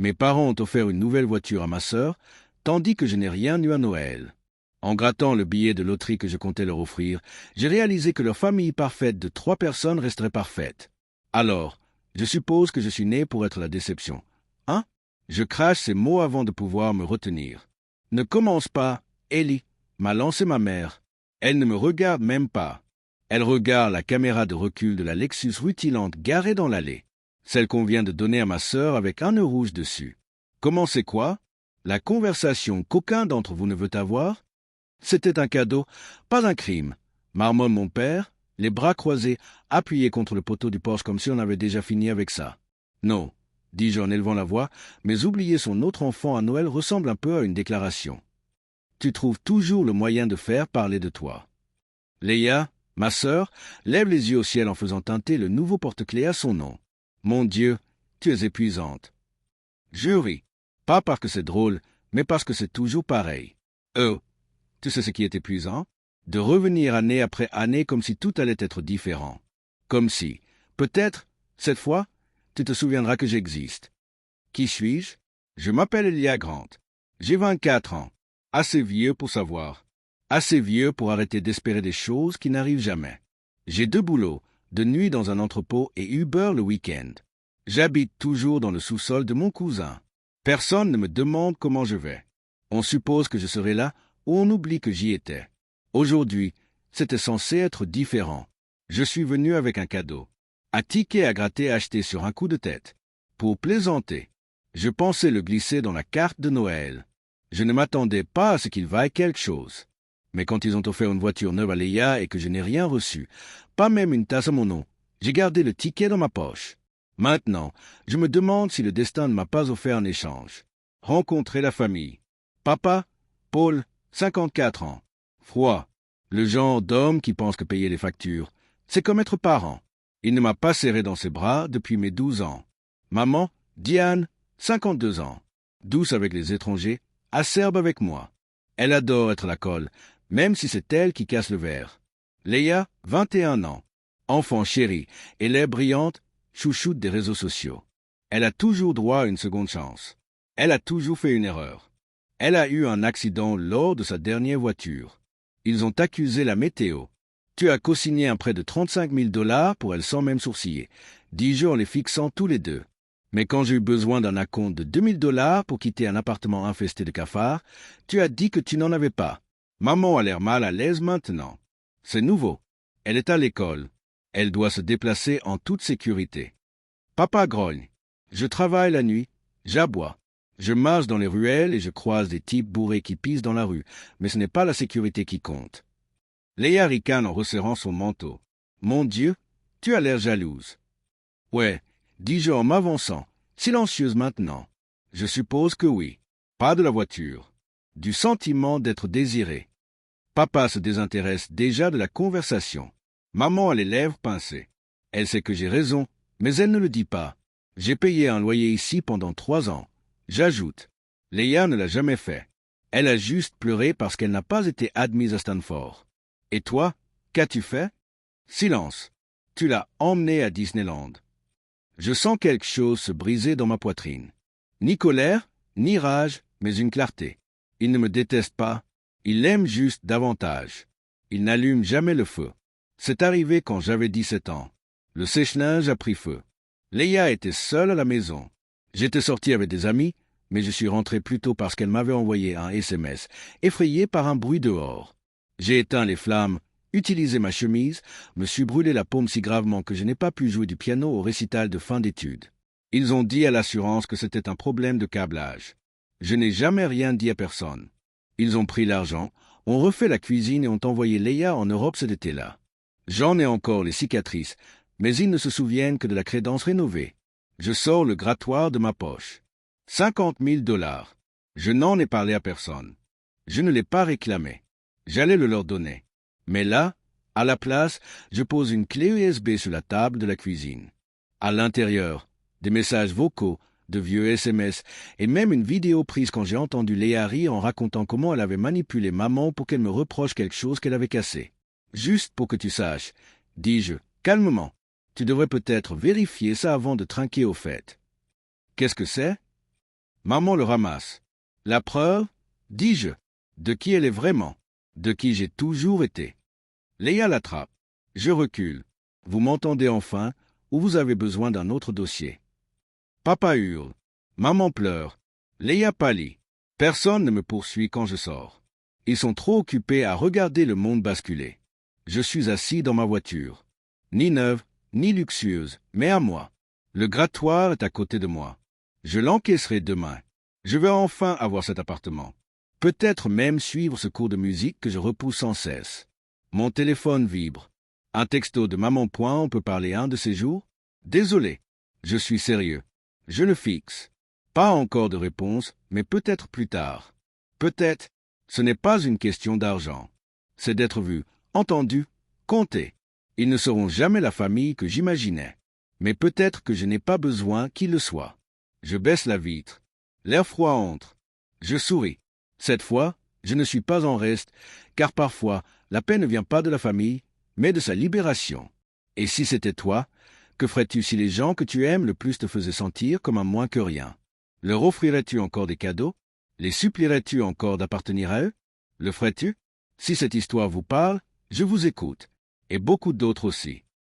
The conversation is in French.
Mes parents ont offert une nouvelle voiture à ma sœur, tandis que je n'ai rien eu à Noël. En grattant le billet de loterie que je comptais leur offrir, j'ai réalisé que leur famille parfaite de 3 personnes resterait parfaite. Alors, je suppose que je suis né pour être la déception. Hein? Je crache ces mots avant de pouvoir me retenir. Ne commence pas, Ellie, m'a lancé ma mère. Elle ne me regarde même pas. Elle regarde la caméra de recul de la Lexus rutilante garée dans l'allée, celle qu'on vient de donner à ma sœur avec un nœud rouge dessus. Comment c'est quoi? La conversation qu'aucun d'entre vous ne veut avoir? C'était un cadeau, pas un crime, marmonne mon père, les bras croisés, appuyés contre le poteau du Porsche comme si on avait déjà fini avec ça. Non, dis-je en élevant la voix, mais oublier son autre enfant à Noël ressemble un peu à une déclaration. Tu trouves toujours le moyen de faire parler de toi. Leia, ma sœur, lève les yeux au ciel en faisant teinter le nouveau porte-clés à son nom. Mon Dieu, tu es épuisante. Je ris, pas parce que c'est drôle, mais parce que c'est toujours pareil. Tu sais ce qui est épuisant? De revenir année après année comme si tout allait être différent. Comme si, peut-être, cette fois, tu te souviendras que j'existe. Qui suis-je? Je m'appelle Elia Grant. J'ai 24 ans. Assez vieux pour savoir. Assez vieux pour arrêter d'espérer des choses qui n'arrivent jamais. J'ai 2 boulots, de nuit dans un entrepôt et Uber le week-end. J'habite toujours dans le sous-sol de mon cousin. Personne ne me demande comment je vais. On suppose que je serai là ou on oublie que j'y étais. Aujourd'hui, c'était censé être différent. Je suis venu avec un cadeau. Un ticket à gratter acheté sur un coup de tête. Pour plaisanter. Je pensais le glisser dans la carte de Noël. Je ne m'attendais pas à ce qu'il vaille quelque chose. Mais quand ils ont offert une voiture neuve à Leia et que je n'ai rien reçu, pas même une tasse à mon nom, j'ai gardé le ticket dans ma poche. Maintenant, je me demande si le destin ne m'a pas offert un échange. Rencontrer la famille. Papa, Paul, 54 ans. Froid. Le genre d'homme qui pense que payer les factures, c'est comme être parent. Il ne m'a pas serré dans ses bras depuis mes 12 ans. Maman, Diane, 52 ans. Douce avec les étrangers, acerbe avec moi. Elle adore être la colle, même si c'est elle qui casse le verre. Leia, 21 ans. Enfant chérie, élève brillante, chouchoute des réseaux sociaux. Elle a toujours droit à une seconde chance. Elle a toujours fait une erreur. Elle a eu un accident lors de sa dernière voiture. Ils ont accusé la météo. Tu as co-signé un prêt de 35 000 $ pour elle sans même sourciller, 10 jours en les fixant tous les deux. Mais quand j'ai eu besoin d'un acompte de 2 000 $ pour quitter un appartement infesté de cafards, tu as dit que tu n'en avais pas. Maman a l'air mal à l'aise maintenant. C'est nouveau. Elle est à l'école. Elle doit se déplacer en toute sécurité. Papa grogne. Je travaille la nuit. J'aboie. Je marche dans les ruelles et je croise des types bourrés qui pissent dans la rue, mais ce n'est pas la sécurité qui compte. Leia ricane en resserrant son manteau. Mon Dieu, tu as l'air jalouse. Ouais, dis-je en m'avançant, silencieuse maintenant. Je suppose que oui. Pas de la voiture. Du sentiment d'être désiré. Papa se désintéresse déjà de la conversation. Maman a les lèvres pincées. Elle sait que j'ai raison, mais elle ne le dit pas. J'ai payé un loyer ici pendant 3 ans. J'ajoute, Leia ne l'a jamais fait. Elle a juste pleuré parce qu'elle n'a pas été admise à Stanford. Et toi, qu'as-tu fait? Silence. Tu l'as emmenée à Disneyland. Je sens quelque chose se briser dans ma poitrine. Ni colère, ni rage, mais une clarté. Il ne me déteste pas. Il l'aime juste davantage. Il n'allume jamais le feu. C'est arrivé quand j'avais 17 ans. Le sèche-linge a pris feu. Leia était seule à la maison. J'étais sorti avec des amis, mais je suis rentré plus tôt parce qu'elle m'avait envoyé un SMS, effrayé par un bruit dehors. J'ai éteint les flammes, utilisé ma chemise, me suis brûlé la paume si gravement que je n'ai pas pu jouer du piano au récital de fin d'études. Ils ont dit à l'assurance que c'était un problème de câblage. Je n'ai jamais rien dit à personne. Ils ont pris l'argent, ont refait la cuisine et ont envoyé Leia en Europe cet été-là. J'en ai encore les cicatrices, mais ils ne se souviennent que de la crédence rénovée. Je sors le grattoir de ma poche. 50 000 $. Je n'en ai parlé à personne. Je ne l'ai pas réclamé. J'allais le leur donner. Mais là, à la place, je pose une clé USB sur la table de la cuisine. À l'intérieur, des messages vocaux, de vieux SMS, et même une vidéo prise quand j'ai entendu Leia rire en racontant comment elle avait manipulé maman pour qu'elle me reproche quelque chose qu'elle avait cassé. Juste pour que tu saches, dis-je, calmement. Tu devrais peut-être vérifier ça avant de trinquer au fait. Qu'est-ce que c'est? Maman le ramasse. La preuve, dis-je, de qui elle est vraiment, de qui j'ai toujours été. Léa l'attrape. Je recule. Vous m'entendez enfin, ou vous avez besoin d'un autre dossier? Papa hurle. Maman pleure. Léa pâlit. Personne ne me poursuit quand je sors. Ils sont trop occupés à regarder le monde basculer. Je suis assis dans ma voiture. Ni neuve, ni luxueuse, mais à moi. Le grattoir est à côté de moi. Je l'encaisserai demain. Je vais enfin avoir cet appartement. Peut-être même suivre ce cours de musique que je repousse sans cesse. Mon téléphone vibre. Un texto de maman. On peut parler un de ces jours? Désolé. Je suis sérieux. Je le fixe. Pas encore de réponse, mais peut-être plus tard. Peut-être. Ce n'est pas une question d'argent. C'est d'être vu, entendu, compté. Ils ne seront jamais la famille que j'imaginais. Mais peut-être que je n'ai pas besoin qu'ils le soient. Je baisse la vitre. L'air froid entre. Je souris. Cette fois, je ne suis pas en reste, car parfois, la paix ne vient pas de la famille, mais de sa libération. Et si c'était toi, que ferais-tu si les gens que tu aimes le plus te faisaient sentir comme un moins que rien? Leur offrirais-tu encore des cadeaux? Les supplierais-tu encore d'appartenir à eux? Le ferais-tu? Si cette histoire vous parle, je vous écoute, et beaucoup d'autres aussi.